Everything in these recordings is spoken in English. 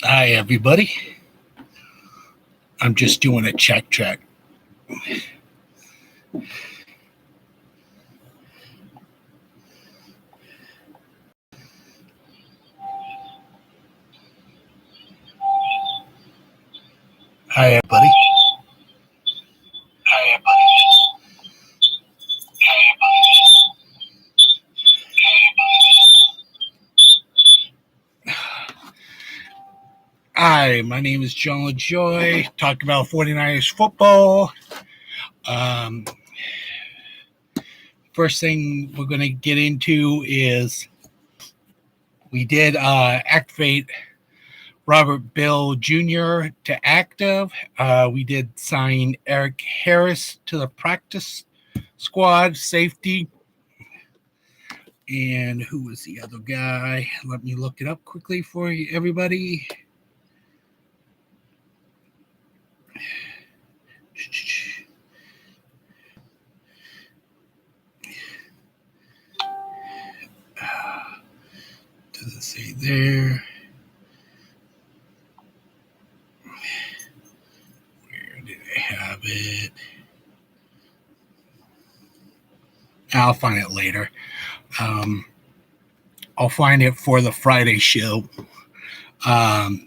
Hi, everybody. I'm just doing a check. Hi, everybody. Hi, my name is John LaJoy. Talk about 49ers football. Um, First thing we're going to get into is we did activate Robert Bill Jr. to active. We did sign Eric Harris to the practice squad, safety. And who was the other guy? Let me look it up quickly for you, everybody. Does it say there? Where did I have it? I'll find it later. Um, I'll find it for the Friday show. Um,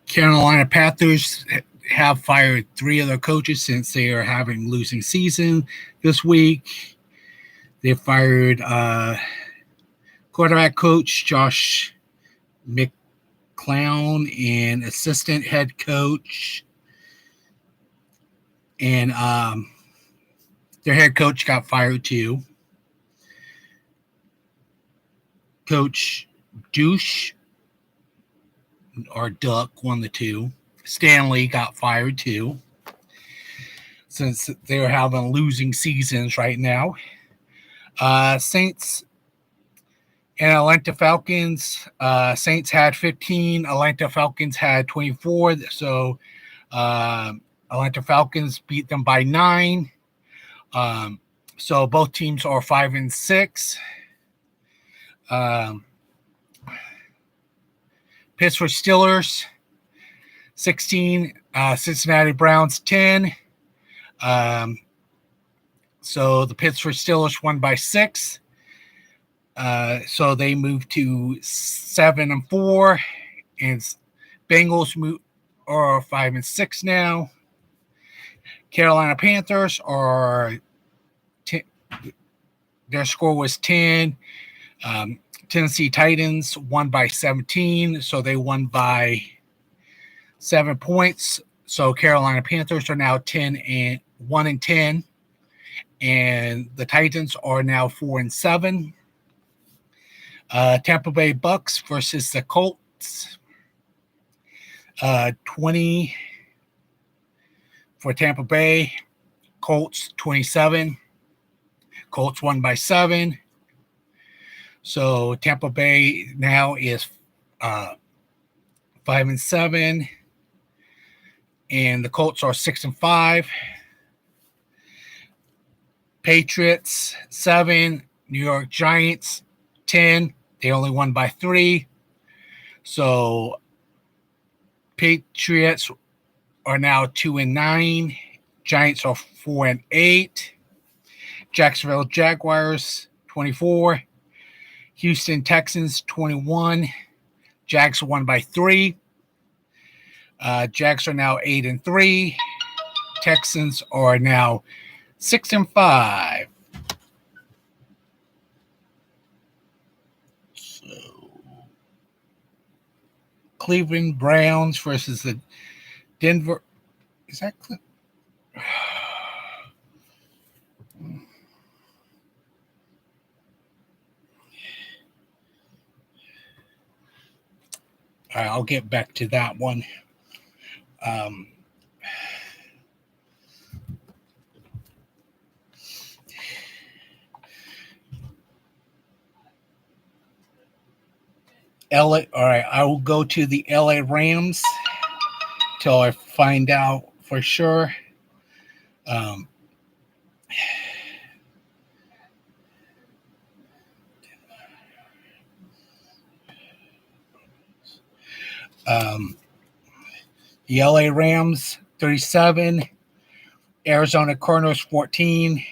Carolina Panthers have fired 3 other coaches since they are having losing season this week. They fired quarterback coach Josh McClown and assistant head coach. And their head coach got fired too. Coach Douche or Duck, one of the two. Stanley got fired too, since they're having losing seasons right now. Saints and Atlanta Falcons. Saints had 15. Atlanta Falcons had 24. So Atlanta Falcons beat them by 9. So both teams are 5-6. Pittsburgh Steelers 16. Cincinnati Browns 10. So the Pittsburgh Steelers won by 6. So they moved to 7-4, and Bengals are 5-6 now. Carolina Panthers are their score was 10. Tennessee Titans won by 17, so they won by 7 points. So Carolina Panthers are now 1-10, and the Titans are now 4-7. Tampa Bay Bucks versus the Colts. 20 for Tampa Bay. Colts 27. Colts won by 7. So Tampa Bay now is 5-7, and the Colts are 6-5. Patriots 7. New York Giants 10. They only won by 3. So Patriots are now 2-9. Giants are 4-8. Jacksonville Jaguars 24. Houston Texans 21. Jags won by 3. Jags are now 8-3. Texans are now 6-5. So Cleveland Browns versus the Denver. Is that I'll get back to that one. LA. All right, I will go to the LA Rams till I find out for sure. The LA Rams 37, Arizona Cardinals 14.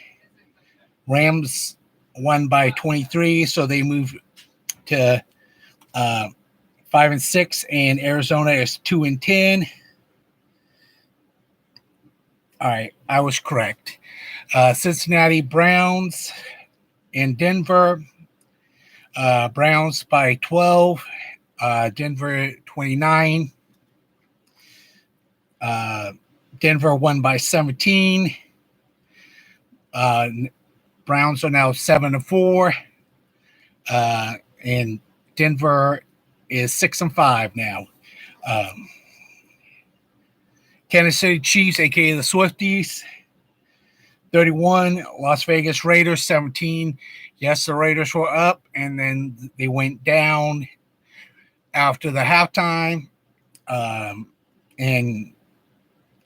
Rams won by 23, so they moved to 5-6, and Arizona is 2-10. All right, I was correct. Cincinnati Browns in Denver. Browns by 12. Denver 29. Denver won by 17. Browns are now 7-4. And Denver is 6-5 now. Kansas City Chiefs, aka the Swifties, 31. Las Vegas Raiders 17. Yes, the Raiders were up, and then they went down after the halftime. And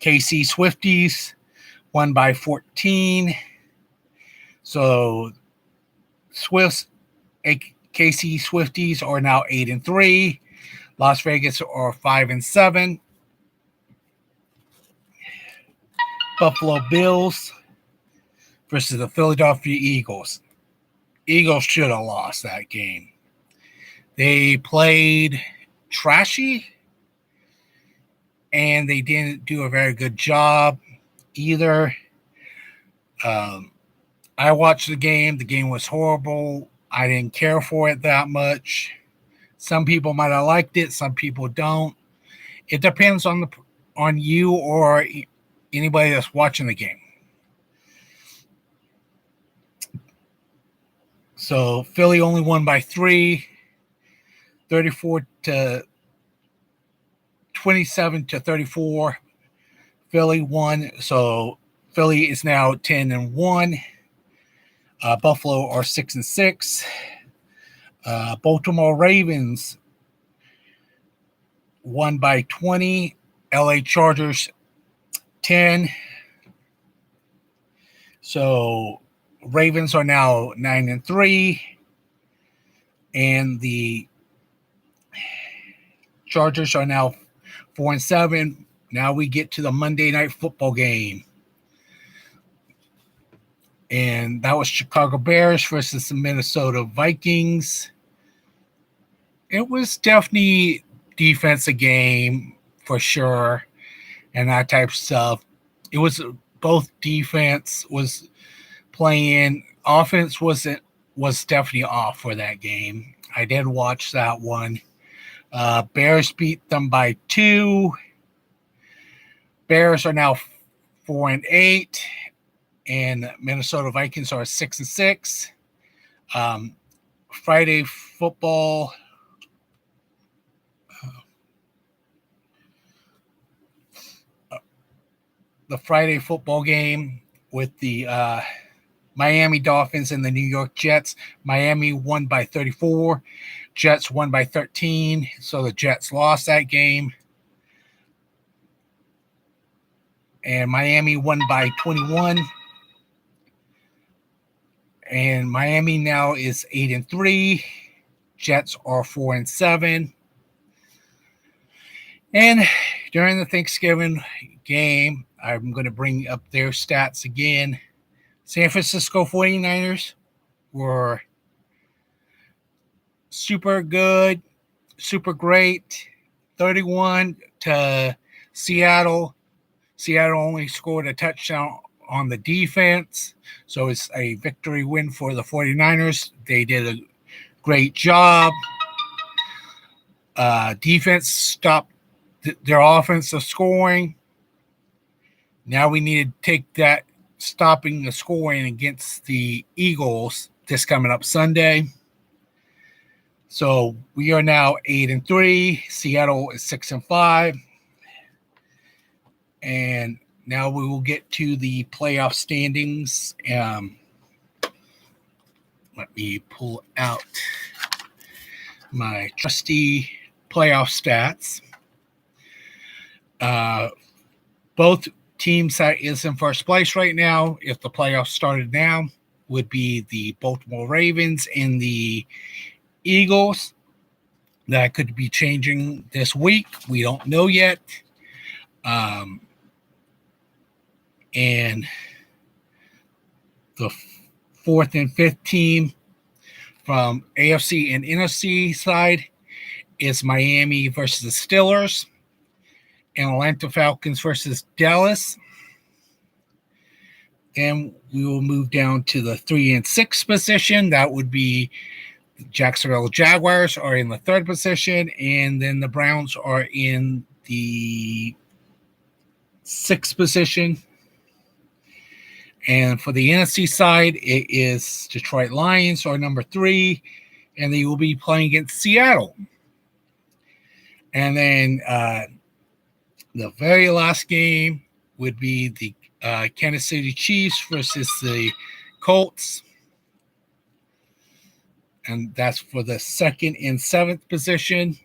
KC Swifties won by 14. So KC Swifties are now 8-3. Las Vegas are 5-7. Buffalo Bills versus the Philadelphia Eagles. Eagles should have lost that game. They played trashy, and they didn't do a very good job either. I watched the game. The game was horrible. I didn't care for it that much. Some people might have liked it. Some people don't. It depends on you or anybody that's watching the game. So Philly only won by 3, 27-34. Philly won. So Philly is now 10-1. Buffalo are 6-6. Baltimore Ravens won by 20. LA Chargers 10. So Ravens are now 9-3, and the Chargers are now 4-7. Now we get to the Monday Night Football game. And that was Chicago Bears versus the Minnesota Vikings. It was definitely defensive game for sure, and that type of stuff. It was both defense was playing. Offense was definitely off for that game. I did watch that one. Bears beat them by 2. Bears are now 4-8. And Minnesota Vikings are 6-6. Friday football. The Friday football game with the Miami Dolphins and the New York Jets. Miami won by 34. Jets won by 13. So the Jets lost that game. And Miami won by 21. And Miami now is 8-3. Jets are 4-7. And during the Thanksgiving game, I'm going to bring up their stats again. San Francisco 49ers were super good, super great. 31 to Seattle. Seattle only scored a touchdown on the defense, so it's a victory win for the 49ers. They did a great job. Defense stopped their offensive scoring. Now we need to take that stopping the scoring against the Eagles this coming up Sunday. So we are now 8-3. Seattle is 6-5. And now we will get to the playoff standings. Let me pull out my trusty playoff stats. Both teams that is in first place right now, if the playoffs started now, would be the Baltimore Ravens and the Eagles. That could be changing this week. We don't know yet. And the fourth and fifth team from AFC and NFC side is Miami versus the Steelers, and Atlanta Falcons versus Dallas. Then we will move down to the 3 and 6 position. That would be Jacksonville Jaguars are in the third position, and then the Browns are in the sixth position. And for the NFC side, it is Detroit Lions are number 3, and they will be playing against Seattle. And then the very last game would be the Kansas City Chiefs versus the Colts. And that's for the 2nd and 7th position.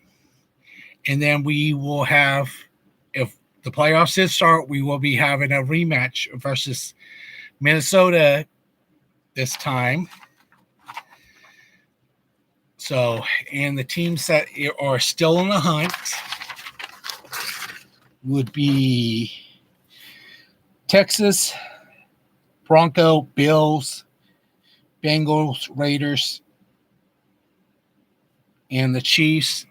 And then we will have, if the playoffs did start, we will be having a rematch versus Minnesota this time. So, and the teams that are still in the hunt would be Texas, Bronco, Bills, Bengals, Raiders, and the Chiefs.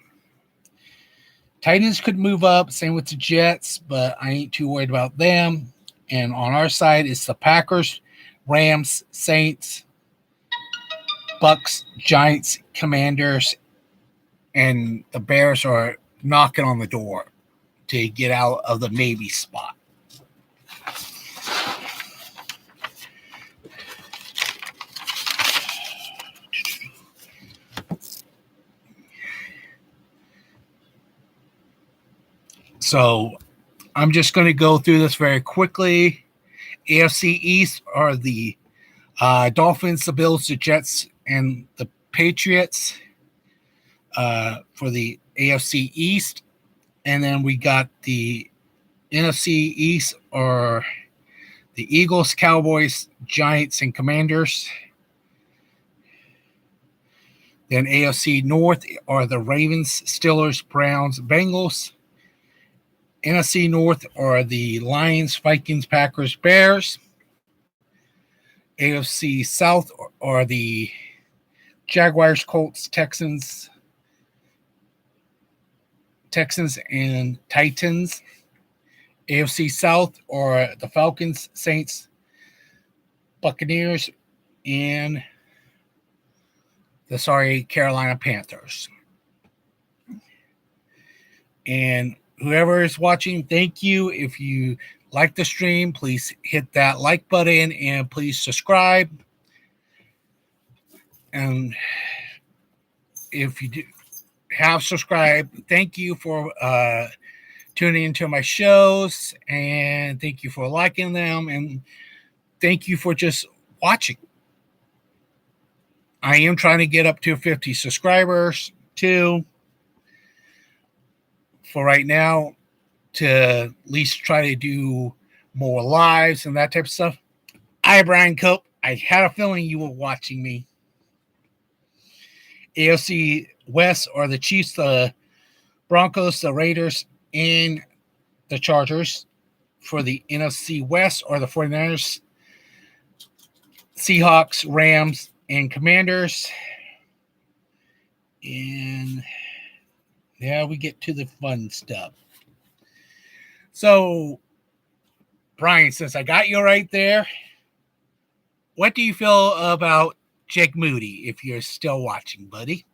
Titans could move up, same with the Jets, but I ain't too worried about them. And on our side, it's the Packers, Rams, Saints, Bucks, Giants, Commanders, and the Bears are knocking on the door to get out of the maybe spot. So I'm just going to go through this very quickly. AFC East are the Dolphins, the Bills, the Jets, and the Patriots for the AFC East. And then we got the NFC East are the Eagles, Cowboys, Giants, and Commanders. Then AFC North are the Ravens, Steelers, Browns, Bengals. NFC North are the Lions, Vikings, Packers, Bears. AFC South are the Jaguars, Colts, Texans, and Titans. AFC South are the Falcons, Saints, Buccaneers, and the Carolina Panthers. And whoever is watching, thank you. If you like the stream, please hit that like button and please subscribe. And if you do have subscribed, thank you for tuning into my shows, and thank you for liking them, and thank you for just watching. I am trying to get up to 50 subscribers too for right now, to at least try to do more lives and that type of stuff. Hi, Brian Cope. I had a feeling you were watching me. AFC West are the Chiefs, the Broncos, the Raiders, and the Chargers. For the NFC West are the 49ers, Seahawks, Rams, and Commanders. And now we get to the fun stuff. So, Brian, since I got you right there, what do you feel about Jake Moody, if you're still watching, buddy?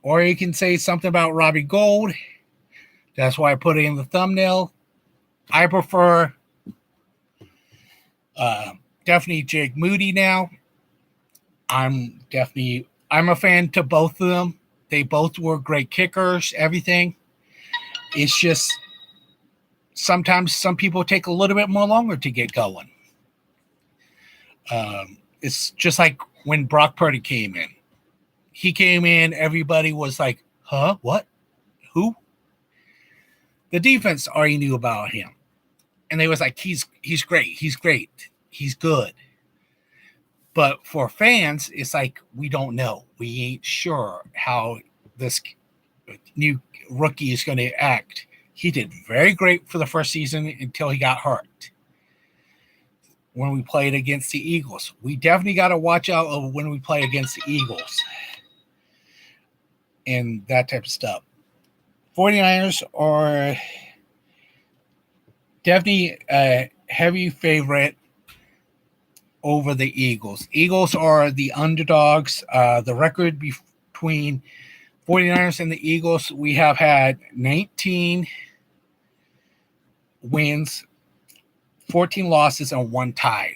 Or you can say something about Robbie Gould. That's why I put it in the thumbnail. I prefer definitely Jake Moody now. I'm a fan to both of them. They both were great kickers, everything. It's just sometimes some people take a little bit more longer to get going. It's just like when Brock Purdy came in. He came in, everybody was like, huh? What? Who? The defense already knew about him. And they was like, he's great. He's great. He's good. But for fans, it's like we don't know. We ain't sure how this new rookie is going to act. He did very great for the first season until he got hurt. When we played against the Eagles, we definitely got to watch out of when we play against the Eagles and that type of stuff. 49ers are definitely a heavy favorite over the Eagles. Eagles are the underdogs. The record between 49ers and the Eagles, we have had 19 wins, 14 losses, and 1 tie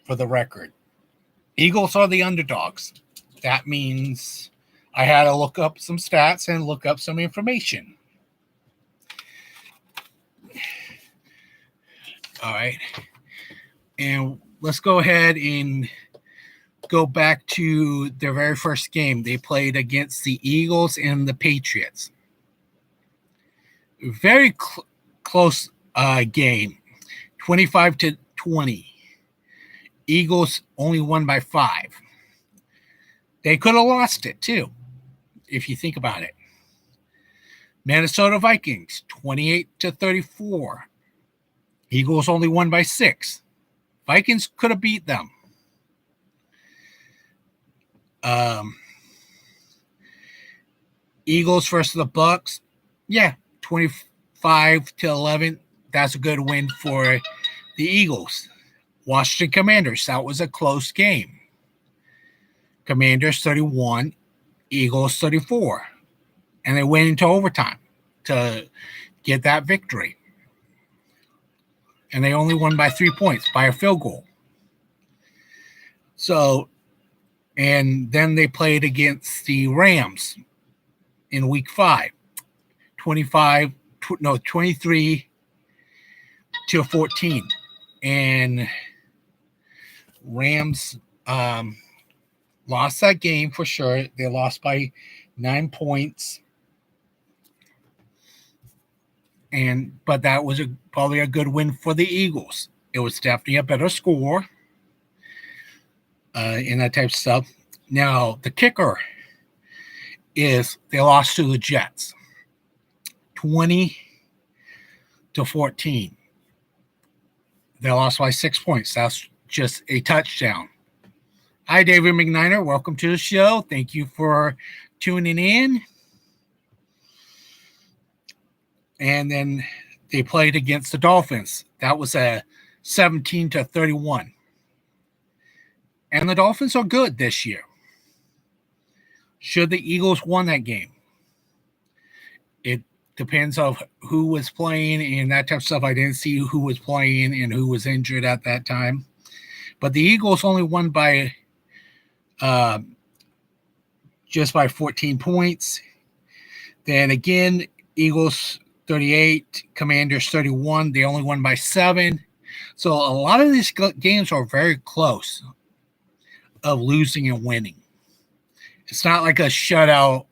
for the record. Eagles are the underdogs. That means I had to look up some stats and look up some information. All right. And let's go ahead and go back to their very first game. They played against the Eagles and the Patriots. Very close game, 25-20. Eagles only won by 5. They could have lost it too, if you think about it. Minnesota Vikings, 28-34. Eagles only won by 6. Vikings could have beat them. Eagles versus the Bucks. Yeah, 25-11. That's a good win for the Eagles. Washington Commanders. That was a close game. Commanders 31, Eagles 34. And they went into overtime to get that victory. And they only won by 3 points, by a field goal. So, and then they played against the Rams in week 5, 23-14. And Rams lost that game for sure. They lost by 9 points. But that was probably a good win for the Eagles. It was definitely a better score and that type of stuff. Now, the kicker is they lost to the Jets, 20-14. They lost by 6 points. That's just a touchdown. Hi, David McNiner. Welcome to the show. Thank you for tuning in. And then they played against the Dolphins. That was a 17-31. And the Dolphins are good this year. Should the Eagles won that game? It depends on who was playing and that type of stuff. I didn't see who was playing and who was injured at that time. But the Eagles only won by just by 14 points. Then again, Eagles 38, Commanders 31. They only won by 7. So a lot of these games are very close of losing and winning. It's not like a shutout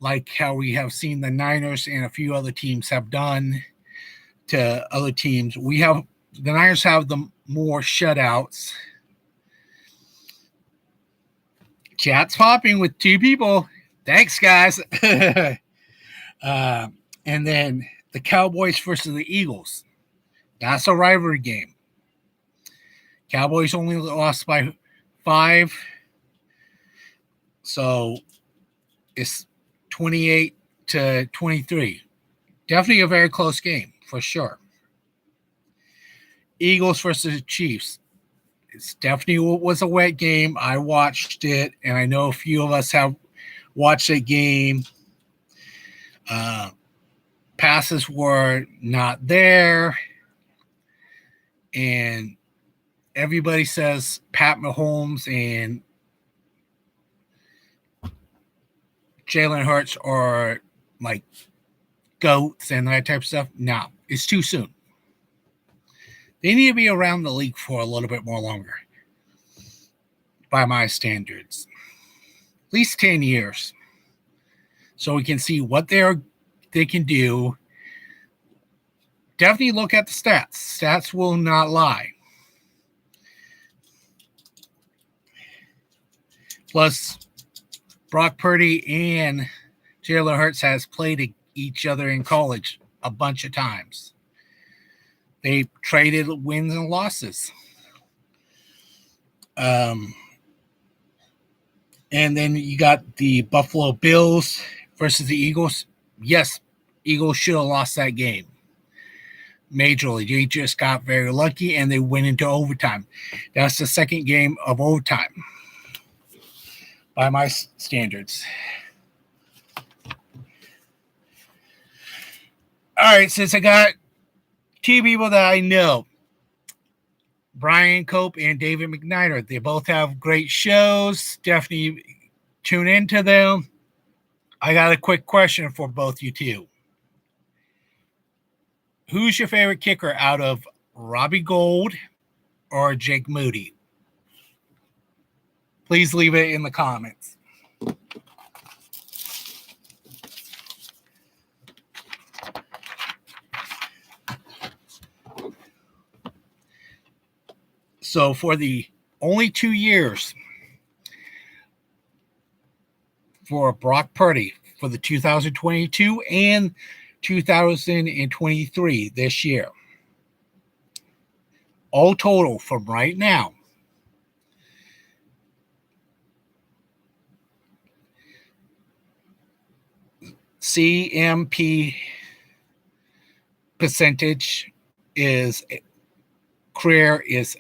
like how we have seen the Niners and a few other teams have done to other teams. The Niners have the more shutouts. Chat's popping with 2 people. Thanks, guys. And then the Cowboys versus the Eagles. That's a rivalry game. Cowboys only lost by 5. So it's 28-23. Definitely a very close game, for sure. Eagles versus the Chiefs. It's definitely was a wet game. I watched it, and I know a few of us have watched the game. Passes were not there. And everybody says Pat Mahomes and Jalen Hurts are like GOATs and that type of stuff. No, it's too soon. They need to be around the league for a little bit more longer, by my standards. At least 10 years. So we can see what they can do. Definitely look at the stats. Stats will not lie. Plus, Brock Purdy and Jalen Hurts has played each other in college a bunch of times. They traded wins and losses. And then you got the Buffalo Bills versus the Eagles. Yes, Eagles should have lost that game. Majorly. They just got very lucky and they went into overtime. That's the second game of overtime by my standards. All right, since I got two people that I know, Brian Cope and David McNider, they both have great shows. Definitely tune into them. I got a quick question for both you two. Who's your favorite kicker out of Robbie Gould or Jake Moody? Please leave it in the comments. So for the only 2 years for Brock Purdy for the 2022 and 2023 this year, all total from right now, CMP percentage is career is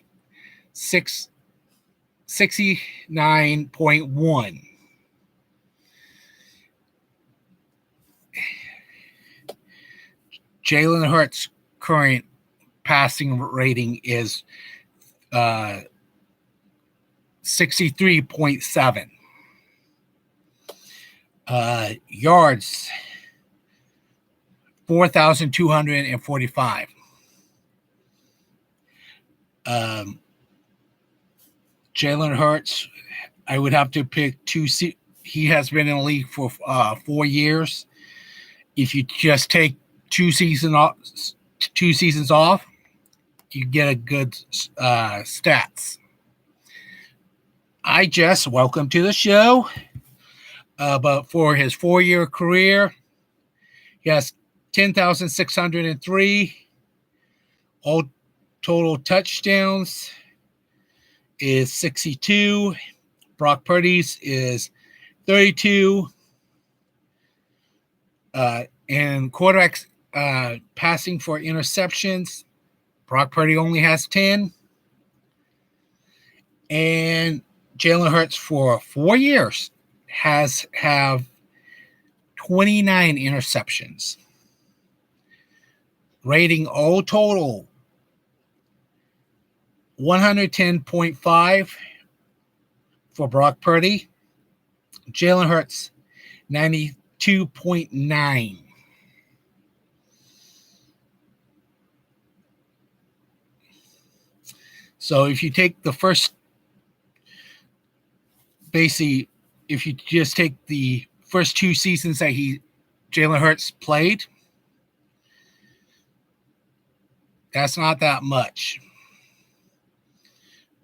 69.1. Jalen Hurts' current passing rating is 63.7. Yards, 4,245. Jalen Hurts, I would have to pick two. He has been in the league for 4 years. If you just take 2 seasons off, you get a good stats. Welcome to the show. But for his 4-year career, he has 10,603. All total touchdowns is 62. Brock Purdy's is 32. And quarterbacks passing for interceptions, Brock Purdy only has 10. And Jalen Hurts for 4 years have 29 interceptions. Rating all total 110.5 for Brock Purdy. Jalen Hurts 92.9. So if you take the first, basically, if you just take the first 2 seasons that Jalen Hurts played, that's not that much.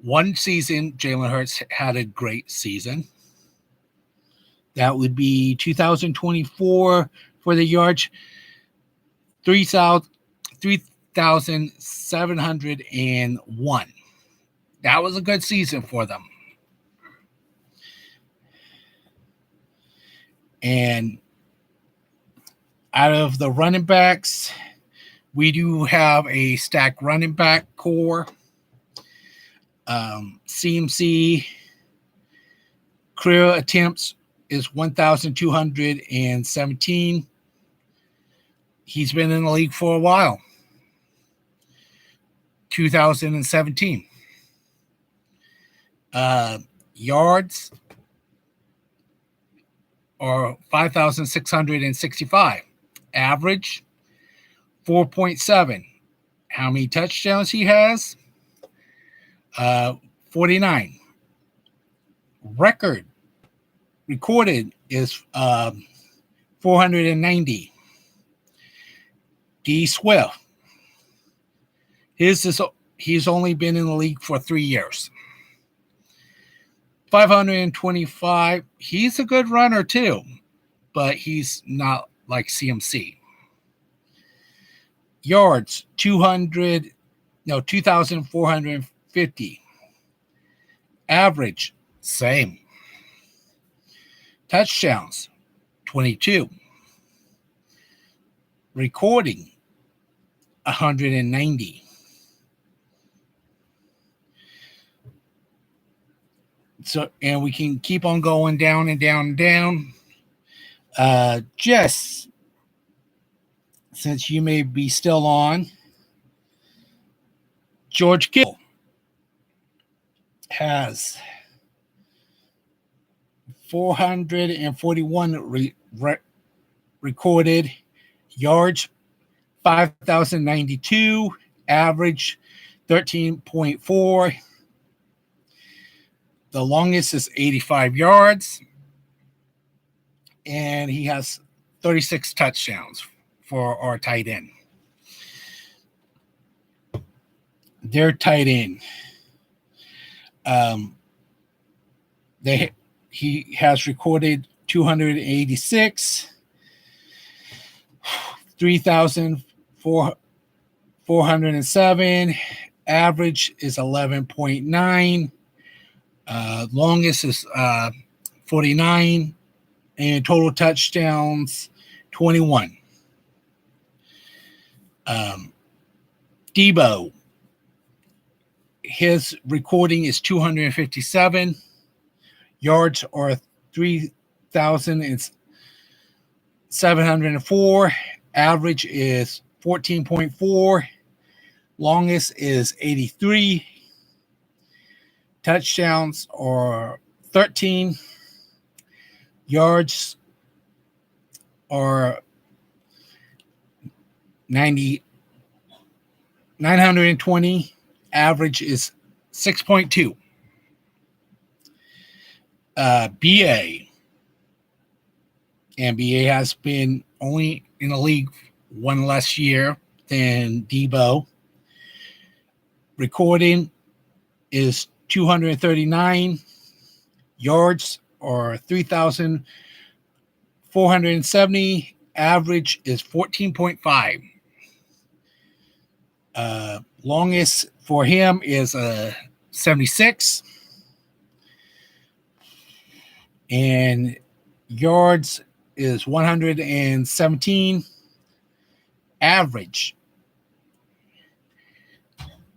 One season, Jalen Hurts had a great season. That would be 2024 for the yards, 3,701. That was a good season for them. And out of the running backs, we do have a stacked running back core. CMC career attempts is 1,217. He's been in the league for a while. 2017. Yards are 5,665. Average 4.7. How many touchdowns he has? 49. Recorded is 490. D Swift. He's only been in the league for 3 years. 525. He's a good runner too, but he's not like CMC. Yards, 2,450. Average, same. Touchdowns, 22. Recording, 190. So, and we can keep on going down and down and down. Jess, since you may be still on, George Kittle has 441 recorded yards, 5,092, average 13.4. The longest is 85 yards, and he has 36 touchdowns for our tight end. Their tight end, he has recorded 286, 3,407. Average is 11.9. Longest is 49, and total touchdowns 21. Debo, his recording is 257. Yards are 3,704. Average is 14.4. Longest is 83. Touchdowns are 13. Yards are 920. Average is 6.2. BA. And BA has been only in the league one less year than Debo. Recording is 239. Yards are 3,470. Average is 14.5. Longest for him is 76. And yards is 117. Average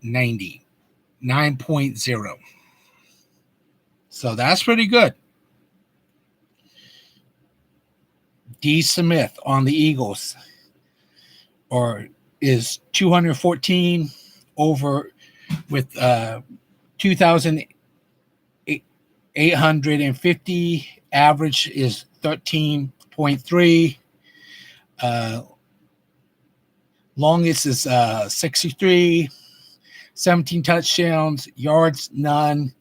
9.0. So that's pretty good. D. Smith on the Eagles is 214 over with 2,850. Average is 13.3. Longest is 63. 17 touchdowns. Yards, none.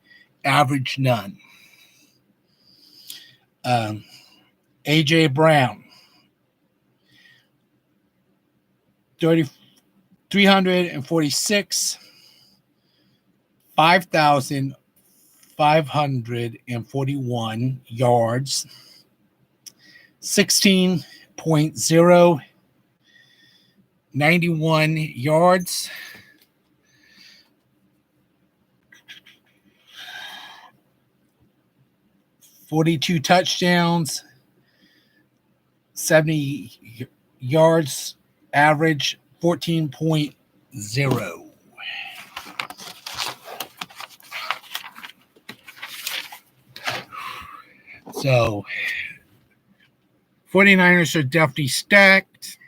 Average, none. A.J. Brown, 346, 5,541 yards, 16.0, 91 yards. $42 touchdowns, 70 yards, average 14.0. So 49ers are definitely stacked.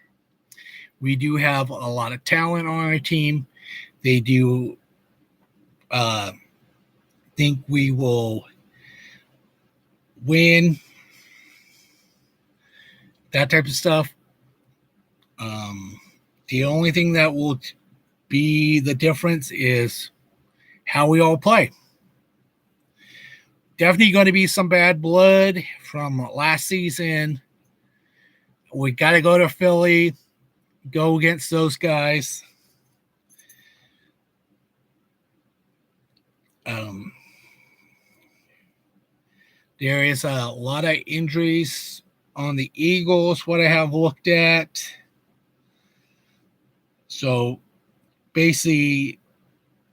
We do have a lot of talent on our team. They do think we will win, that type of stuff. The only thing that will be the difference is how we all play. Definitely going to be some bad blood from last season. We got to go to Philly, go against those guys. There is a lot of injuries on the Eagles, what I have looked at. So basically,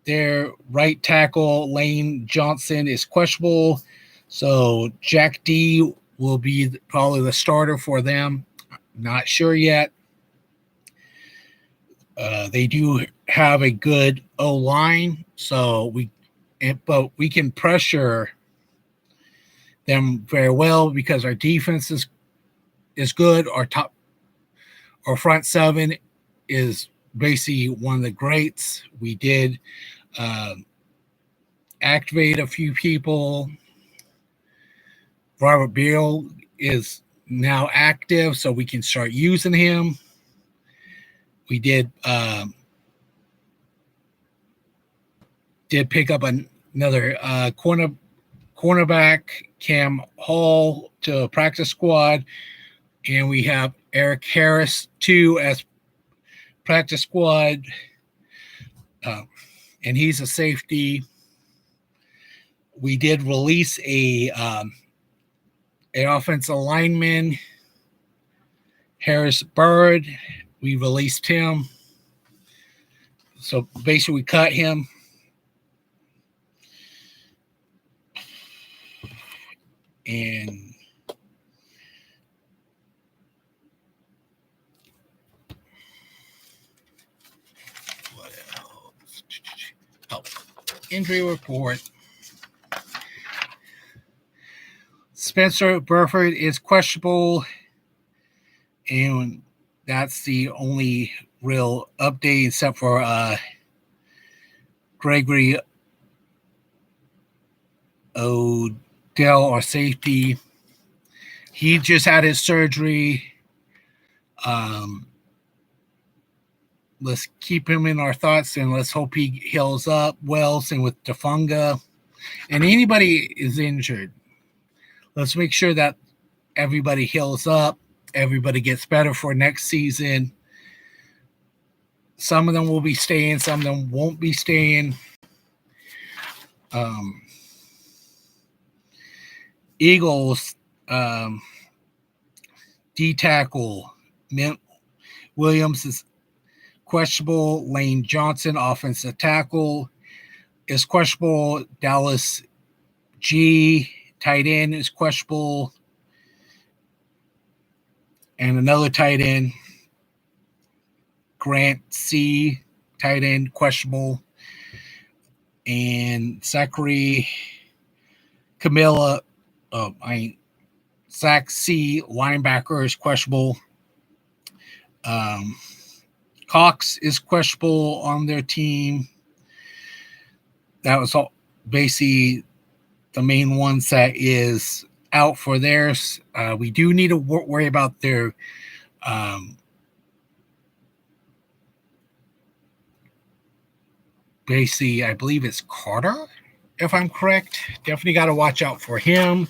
their right tackle, Lane Johnson, is questionable. So Jack D will be probably the starter for them. Not sure yet. They do have a good O line, but we can pressure them very well because our defense is good. Our front seven is basically one of the greats. We did activate a few people. Robert Beal is now active, so we can start using him. We did pick up another cornerback, Cam Hall, to practice squad, and we have Eric Harris too as practice squad, and he's a safety. We did release an offensive lineman, Harris Bird. We released him. So basically, we cut him. And what else? Oh, injury report. Spencer Burford is questionable, and that's the only real update except for Gregory Odell, our safety. He just had his surgery. Let's keep him in our thoughts, and let's hope he heals up well. Same with Defunga. And anybody is injured, let's make sure that everybody heals up. Everybody gets better for next season. Some of them will be staying. Some of them won't be staying. Eagles, D-tackle, Mint Williams is questionable. Lane Johnson, offensive tackle, is questionable. Dallas G, tight end, is questionable. And another tight end, Grant C, tight end, questionable. And Zachary Camilla, Zach C, linebacker, is questionable. Cox is questionable on their team. That was all basically the main ones that is out for theirs. We do need to worry about their basically, I believe it's Carter, if I'm correct. Definitely got to watch out for him.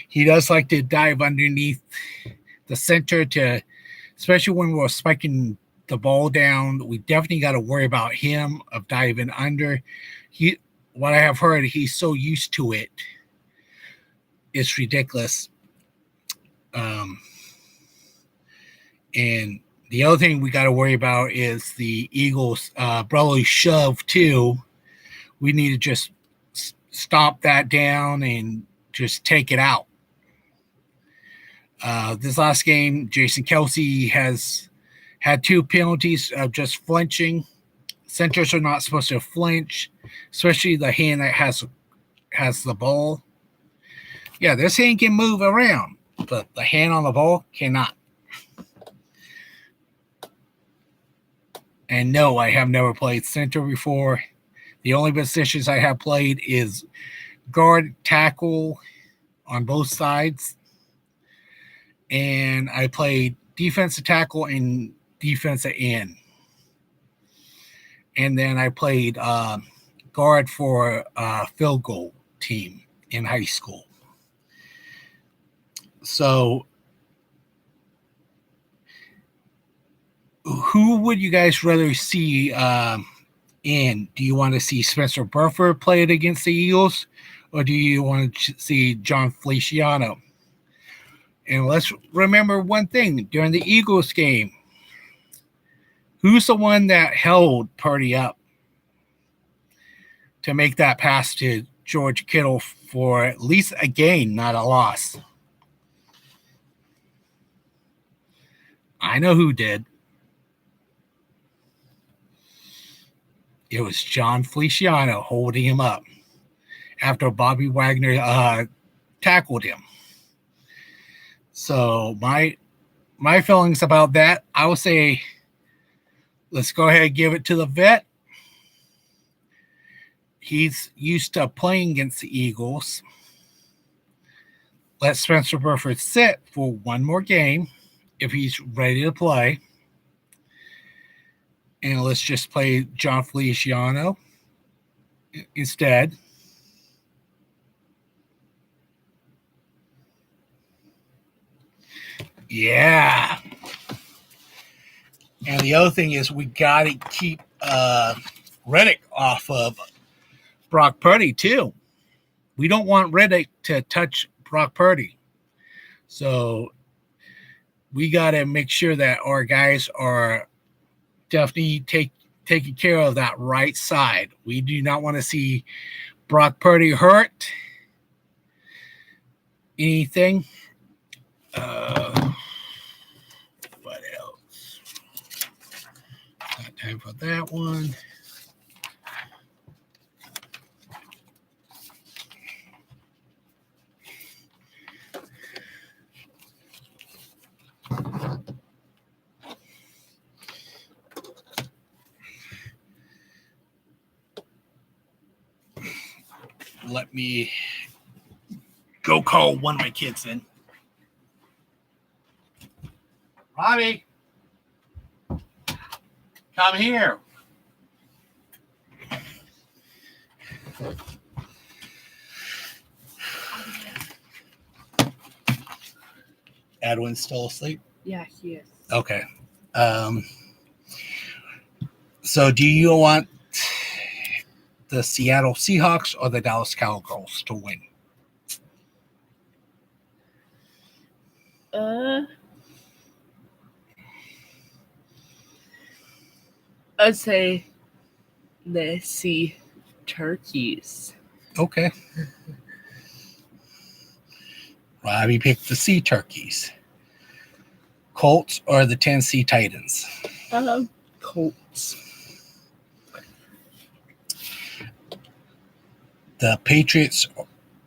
He does like to dive underneath the center especially when we're spiking the ball down. We definitely got to worry about him of diving under. What I have heard, he's so used to it. It's ridiculous. And the other thing we got to worry about is the Eagles' brotherly shove too. We need to just stomp that down and just take it out. This last game, Jason Kelce has had 2 penalties of just flinching. Centers are not supposed to flinch, especially the hand that has the ball. Yeah, this hand can move around, but the hand on the ball cannot. And no, I have never played center before. The only positions I have played is guard, tackle on both sides. And I played defensive tackle and defensive end. And then I played guard for a field goal team in high school. So who would you guys rather see in? Do you want to see Spencer Burford play it against the Eagles? or do you want to see John Feliciano? And let's remember one thing during the Eagles game. Who's the one that held Purdy up to make that pass to George Kittle for at least a gain, not a loss? I know who did. It was John Feliciano holding him up after Bobby Wagner tackled him. So my feelings about that, I would say let's go ahead and give it to the vet. He's used to playing against the Eagles. Let Spencer Burford sit for one more game if he's ready to play. And let's just play John Feliciano instead. Yeah. And the other thing is we got to keep Reddick off of Brock Purdy too. We don't want Reddick to touch Brock Purdy. So we got to make sure that our guys are definitely taking care of that right side. We do not want to see Brock Purdy hurt. Anything. What else? Not time for that one. Let me go call one of my kids in. Robbie, come here. Edwin's still asleep? Yeah, he is. Okay. So do you want the Seattle Seahawks or the Dallas Cowgirls to win? I'd say the Sea Turkeys. Okay. Robbie picked the Sea Turkeys. Colts or the Tennessee Titans? Colts. The Patriots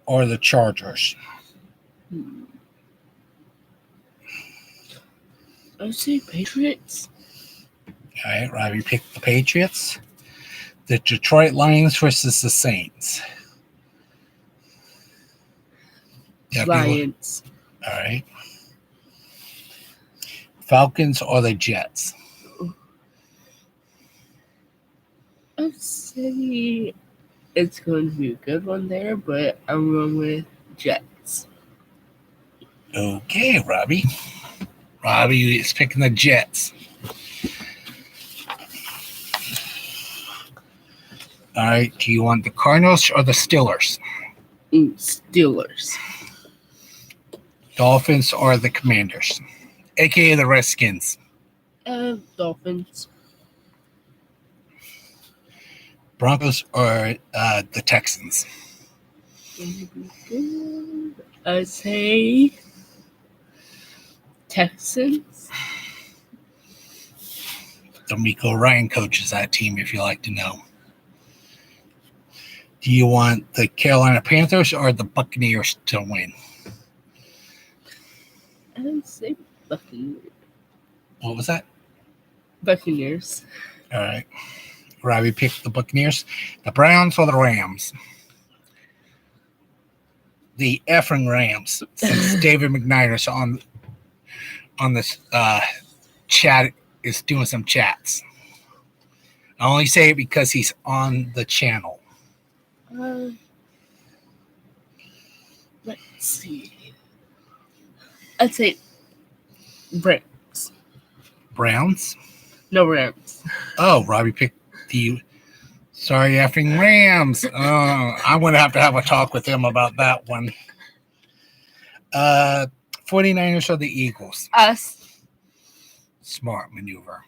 or the Chargers? I'd say Patriots. All right, Robbie picked the Patriots. The Detroit Lions versus the Saints. Lions. All right. Falcons or the Jets? I'd say it's going to be a good one there, but I'm going with Jets. Okay, Robbie. Robbie is picking the Jets. All right. Do you want the Cardinals or the Steelers? Steelers. Dolphins or the Commanders? AKA the Redskins. Dolphins. Broncos or the Texans? I'd say Texans. D'Amico Ryan coaches that team, if you like to know. Do you want the Carolina Panthers or the Buccaneers to win? I would say Buccaneers. What was that? Buccaneers. All right. Robbie picked the Buccaneers. The Browns or the Rams? The effing Rams, since David McNider's on this chat, is doing some chats. I only say it because he's on the channel. Let's see. I'd say Browns. Browns? No, Rams. Oh, Robbie picked the Sorry, effing Rams. I'm going to have a talk with them about that one. 49ers or the Eagles? Us. Smart maneuver.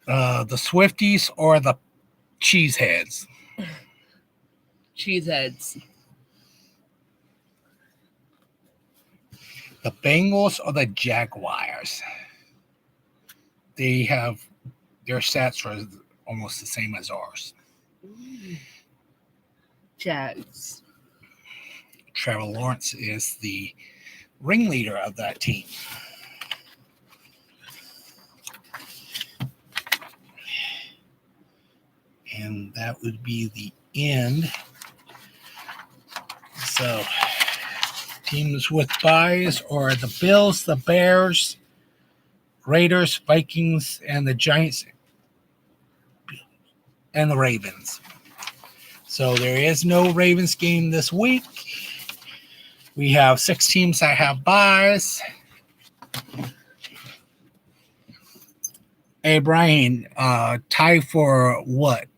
The Swifties or the Cheeseheads? Cheeseheads. The Bengals or the Jaguars? They have their stats are almost the same as ours. Jags. Trevor Lawrence is the ringleader of that team. And that would be the end. So, teams with buys are the Bills, the Bears, Raiders, Vikings, and the Giants, and the Ravens. So there is no Ravens game this week. We have 6 teams that have buys. Hey, Brian, tie for what?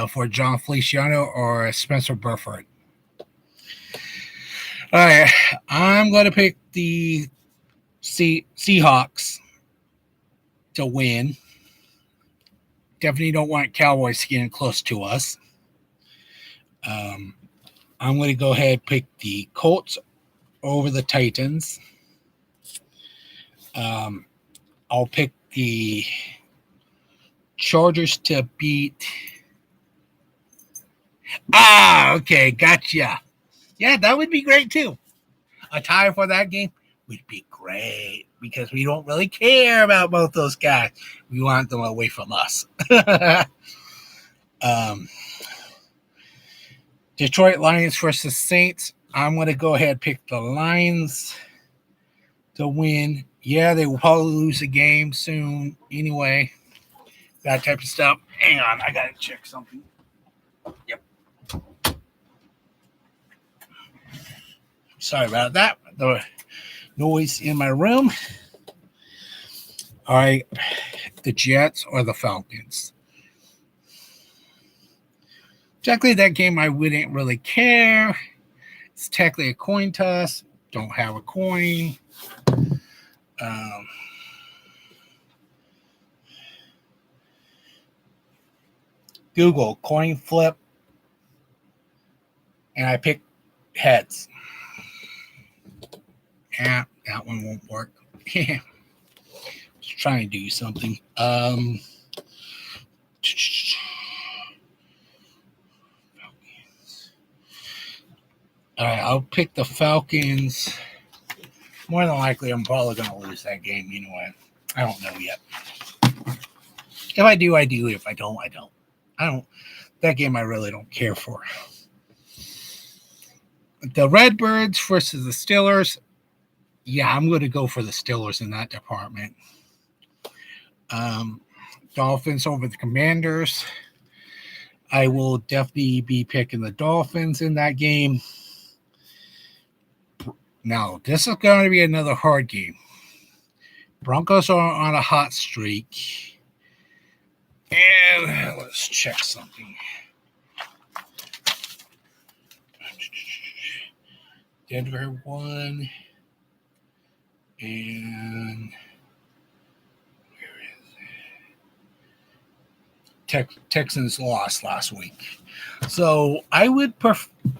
For John Feliciano or Spencer Burford? All right, I'm going to pick the Seahawks to win. Definitely don't want Cowboys getting close to us. I'm going to go ahead and pick the Colts over the Titans. I'll pick the Chargers to beat. Okay, gotcha. Yeah, that would be great too. A tie for that game would be great because we don't really care about both those guys. We want them away from us. Detroit Lions versus Saints. I'm going to go ahead and pick the Lions to win. Yeah, they will probably lose the game soon anyway. That type of stuff. Hang on, I got to check something. Yep. Sorry about that. The noise in my room. All right. The Jets or the Falcons? Technically, that game I wouldn't really care. It's technically a coin toss. Don't have a coin. Google coin flip. And I pick heads. Yeah, that one won't work. Yeah. Just trying to do something. All right, I'll pick the Falcons. More than likely, I'm probably going to lose that game anyway. I don't know yet. If I do, I do. If I don't, I don't. That game I really don't care for. The Redbirds versus the Steelers. Yeah, I'm going to go for the Steelers in that department. Dolphins over the Commanders. I will definitely be picking the Dolphins in that game. Now, this is going to be another hard game. Broncos are on a hot streak. And let's check something. Denver won. And where is it? Texans lost last week. So I would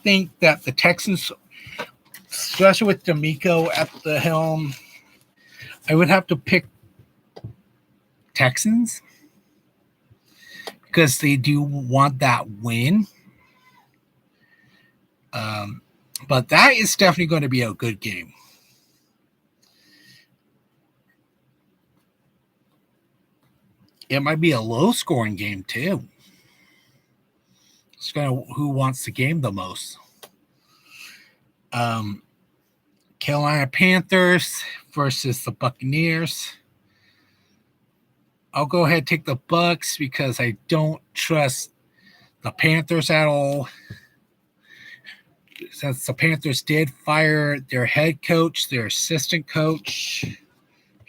think that the Texans, especially with D'Amico at the helm, I would have to pick Texans because they do want that win. But that is definitely going to be a good game. It might be a low-scoring game, too. It's kind of who wants the game the most. Carolina Panthers versus the Buccaneers. I'll go ahead and take the Bucs because I don't trust the Panthers at all. Since the Panthers did fire their head coach, their assistant coach,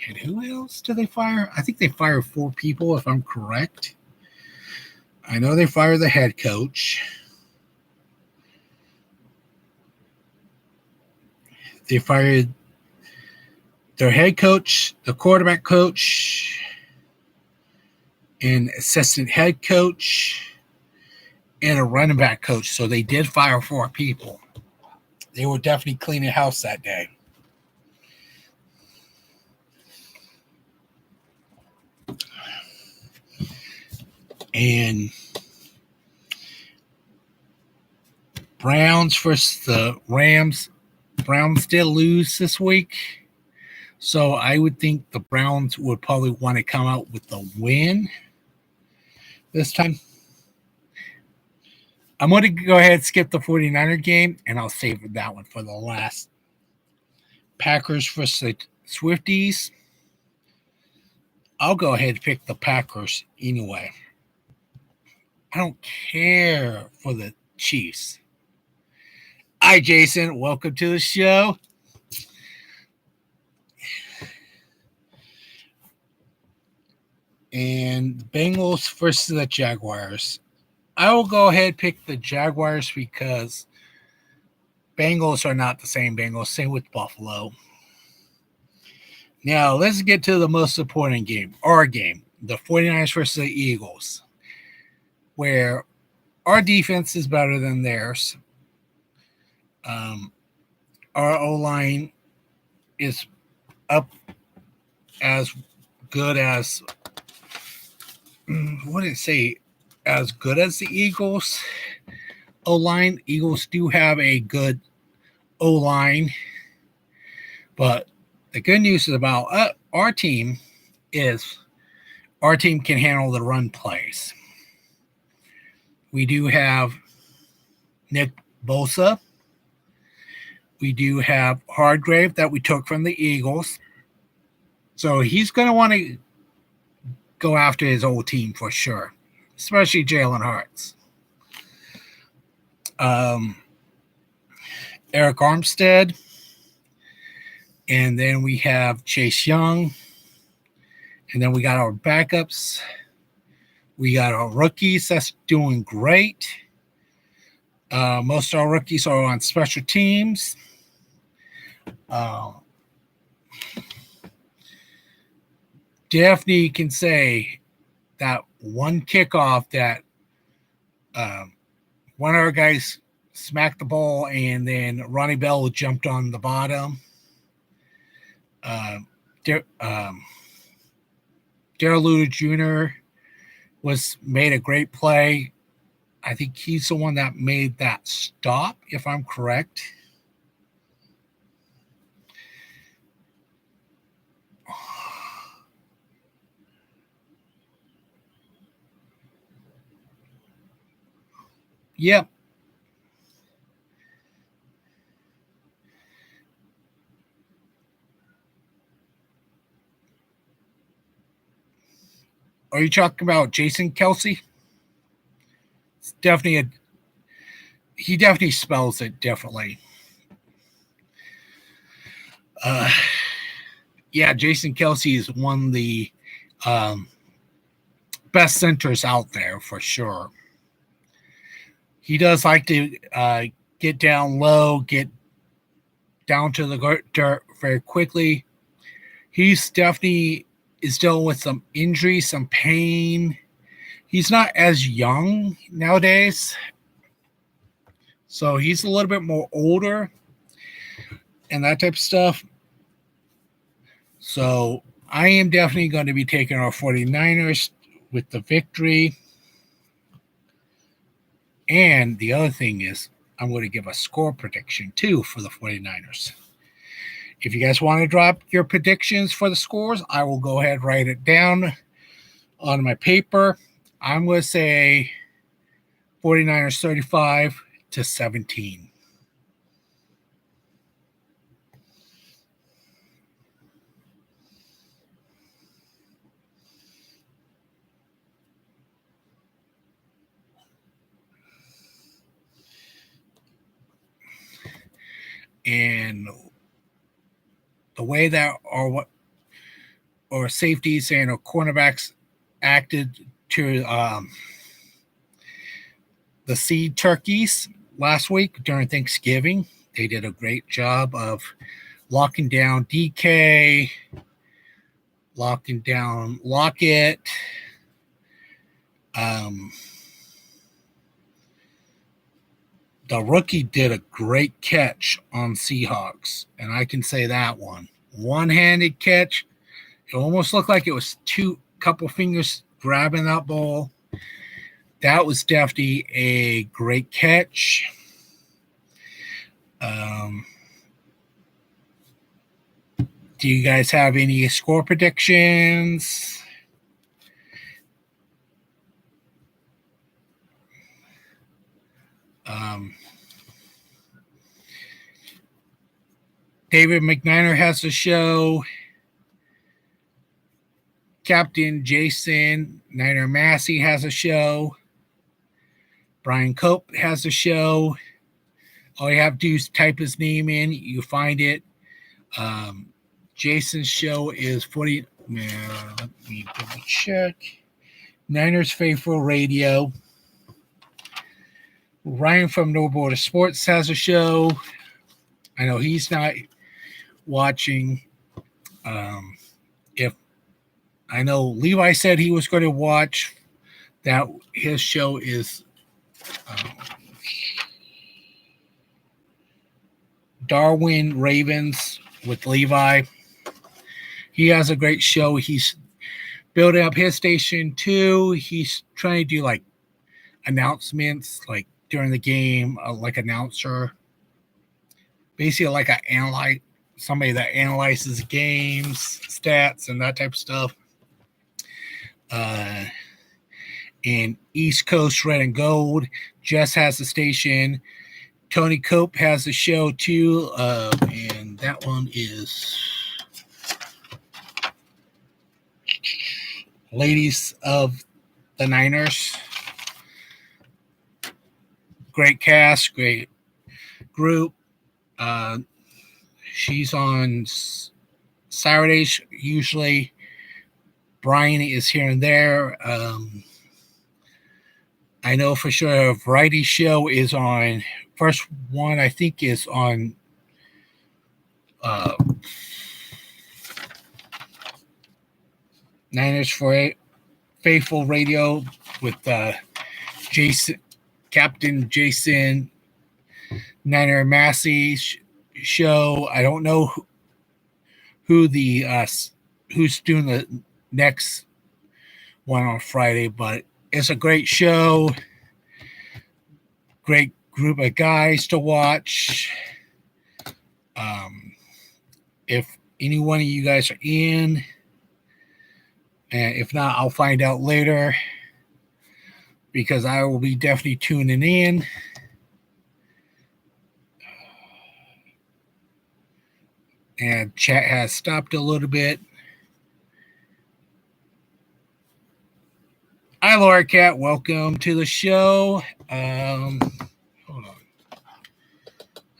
and who else did they fire? I think they fired 4 people, if I'm correct. I know they fired the head coach. They fired their head coach, the quarterback coach, an assistant head coach, and a running back coach. So they did fire 4 people. They were definitely cleaning house that day. And Browns versus the Rams. Browns did lose this week. So I would think the Browns would probably want to come out with the win this time. I'm going to go ahead and skip the 49er game, and I'll save that one for the last. Packers versus the Swifties. I'll go ahead and pick the Packers anyway. I don't care for the Chiefs. Hi, Jason. Welcome to the show. And the Bengals versus the Jaguars. I will go ahead and pick the Jaguars because Bengals are not the same Bengals. Same with Buffalo. Now, let's get to the most important game, our game, the 49ers versus the Eagles, where our defense is better than theirs. Our O-line is up as good as, what did it say, as good as the Eagles O-line. Eagles do have a good O-line, but the good news is about our team is our team can handle the run plays. We do have Nick Bosa. We do have Hargrave that we took from the Eagles. So he's going to want to go after his old team for sure, especially Jalen Hurts. Eric Armstead. And then we have Chase Young. And then we got our backups. We got our rookies that's doing great. Most of our rookies are on special teams. Definitely can say that one kickoff that one of our guys smacked the ball and then Ronnie Bell jumped on the bottom. Darrell Luter Jr. made a great play. I think he's the one that made that stop, if I'm correct. Yep. Are you talking about Jason Kelsey? It's definitely he definitely spells it differently. Yeah, Jason Kelsey is one of the best centers out there for sure. He does like to get down low, get down to the dirt very quickly. He's definitely is dealing with some injury, some pain. He's not as young nowadays, so he's a little bit more older and that type of stuff. So I am definitely going to be taking our 49ers with the victory. And the other thing is I'm going to give a score prediction too for the 49ers. If you guys want to drop your predictions for the scores, I will go ahead and write it down on my paper. I'm going to say 49ers 35-17. And the way that our safeties and our cornerbacks acted to the Seed Turkeys last week during Thanksgiving. They did a great job of locking down DK, locking down Lockett. The rookie did a great catch on Seahawks, and I can say that one-handed catch. It almost looked like it was couple fingers grabbing that ball. That was definitely a great catch. Do you guys have any score predictions? David McNiner has a show. Captain Jason Niner Massey has a show. Brian Cope has a show. All you have to do is type his name in. You find it. Jason's show is 40. Let me double check. Niners Faithful Radio. Ryan from No Border Sports has a show. I know he's not watching. If I know Levi said he was going to watch that, his show is Darwin Ravens with Levi. He has a great show. He's building up his station too. He's trying to do like announcements, like during the game, like announcer. Basically, like somebody that analyzes games, stats, and that type of stuff. And East Coast Red and Gold just has a station. Tony Cope has a show too, and that one is Ladies of the Niners. Great cast, great group. She's on Saturdays usually. Brian is here and there. I know for sure a variety show is on. First one I think is on Niners for Faithful Radio with Captain Jason Niner Massey's show. I don't know who's doing the next one on Friday, but it's a great show. Great group of guys to watch. If any one of you guys are in, and if not, I'll find out later because I will be definitely tuning in. And chat has stopped a little bit. Hi, Laura Cat. Welcome to the show. Hold on.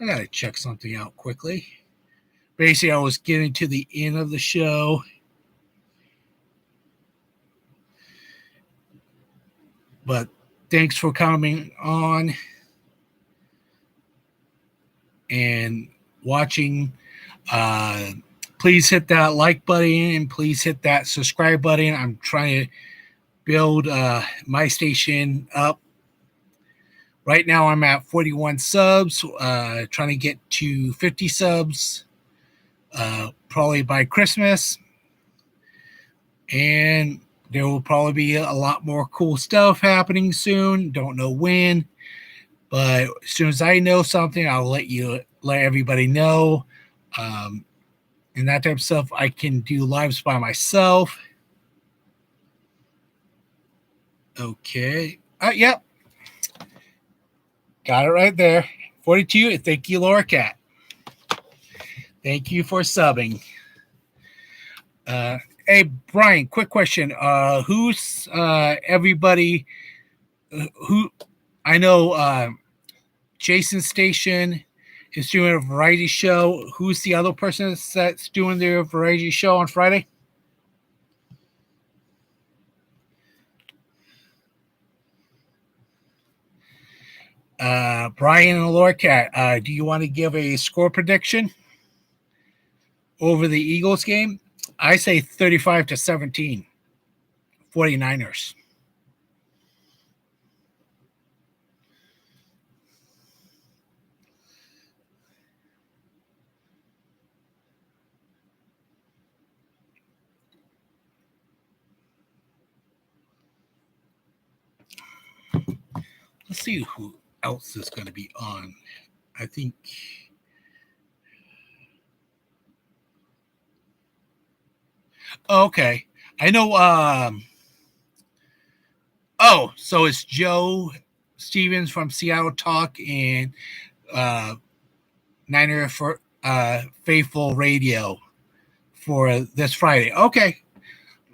I got to check something out quickly. Basically, I was getting to the end of the show. But thanks for coming on and watching. Please hit that like button and please hit that subscribe button. I'm trying to build my station up. Right now I'm at 41 subs, trying to get to 50 subs probably by Christmas. And there will probably be a lot more cool stuff happening soon. Don't know when, but as soon as I know something, I'll let everybody know. And that type of stuff. I can do lives by myself. Okay. Yep. Got it right there. 42. Thank you, Laura Cat. Thank you for subbing. Hey, Brian, quick question. Who's everybody who I know Jason's station is doing a variety show. Who's the other person that's doing their variety show on Friday? Brian and Lorcat, do you want to give a score prediction over the Eagles game? I say 35-17, 49ers. Let's see who else is going to be on. I think. Okay. I know. So it's Joe Stevens from Seattle Talk and Niner for Faithful Radio for this Friday. Okay.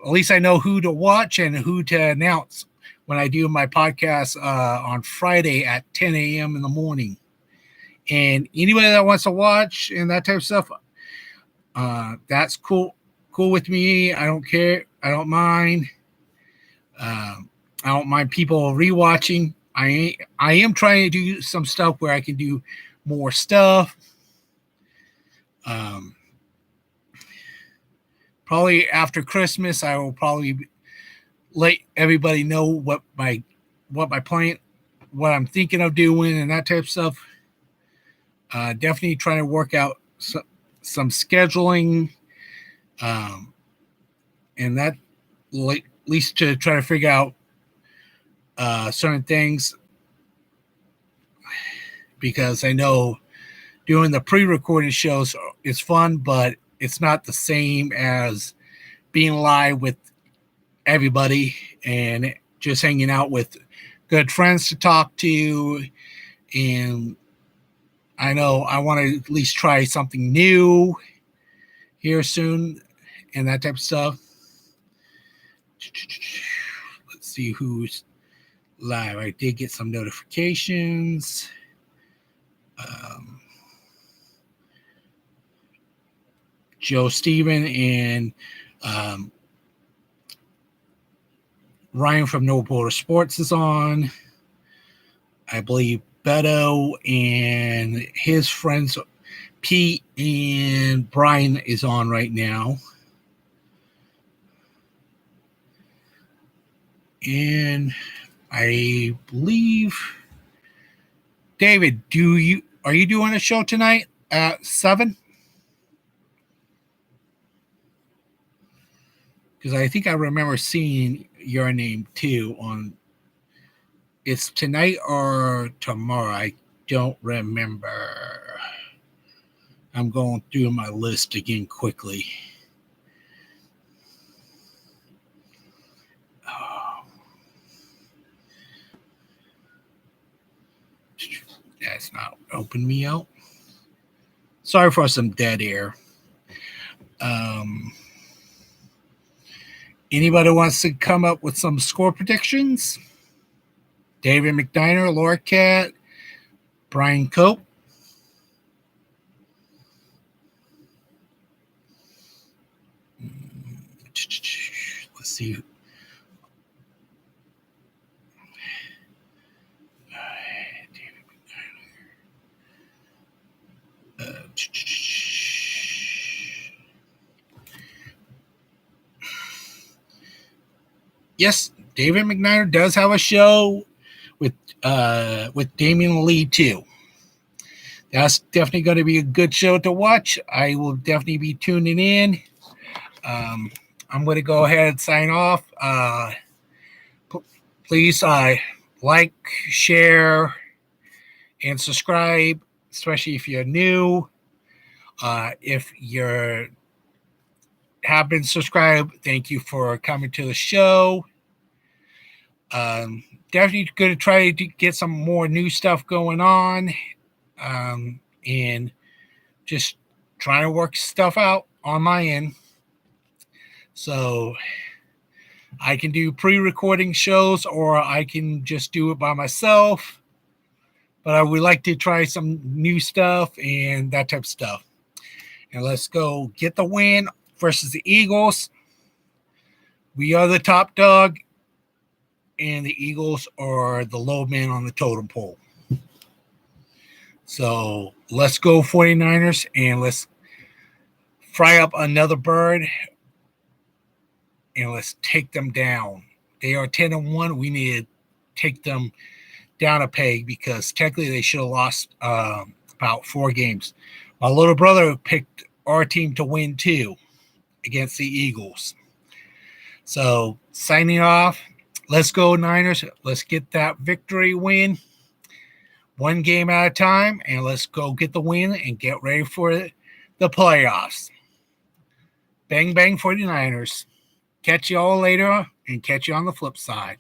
At least I know who to watch and who to announce when I do my podcast on Friday at 10 a.m. in the morning. And anybody that wants to watch and that type of stuff, that's cool with me. I don't care. I don't mind. I don't mind people rewatching. I am trying to do some stuff where I can do more stuff. Probably after Christmas, I will probably let everybody know what my plan, what I'm thinking of doing, and that type of stuff. Definitely trying to work out some scheduling, and that at least to try to figure out certain things, because I know doing the pre-recorded shows is fun, but it's not the same as being live with everybody and just hanging out with good friends to talk to. And I know I want to at least try something new here soon and that type of stuff. Let's see who's live. I did get some notifications. Joe Steven and Ryan from No Border Sports is on. I believe Beto and his friends Pete and Brian is on right now. And I believe David, are you doing a show tonight at 7? Because I think I remember seeing your name too on. It's tonight or tomorrow. I don't remember. I'm going through my list again quickly. That's not open me out. Sorry for some dead air. Anybody wants to come up with some score predictions? David McDiner, Laura Cat, Brian Cope. Let's see. Yes, David McNair does have a show with Damian Lee too. That's definitely going to be a good show to watch. I will definitely be tuning in. I'm going to go ahead and sign off. Please like, share, and subscribe, especially if you're new. If you have been subscribed, thank you for coming to the show. Definitely going to try to get some more new stuff going on, and just trying to work stuff out on my end. So I can do pre-recording shows or I can just do it by myself. But I would like to try some new stuff and that type of stuff. And let's go get the win versus the Eagles. We are the top dog, and the Eagles are the low man on the totem pole. So let's go 49ers, and let's fry up another bird, and let's take them down. They are 10-1. We need to take them down a peg because technically they should have lost about 4 games. My little brother picked our team to win 2 against the Eagles. So signing off, let's go Niners. Let's get that victory win. 1 game at a time, and let's go get the win and get ready for the playoffs. Bang, bang 49ers. Catch you all later and catch you on the flip side.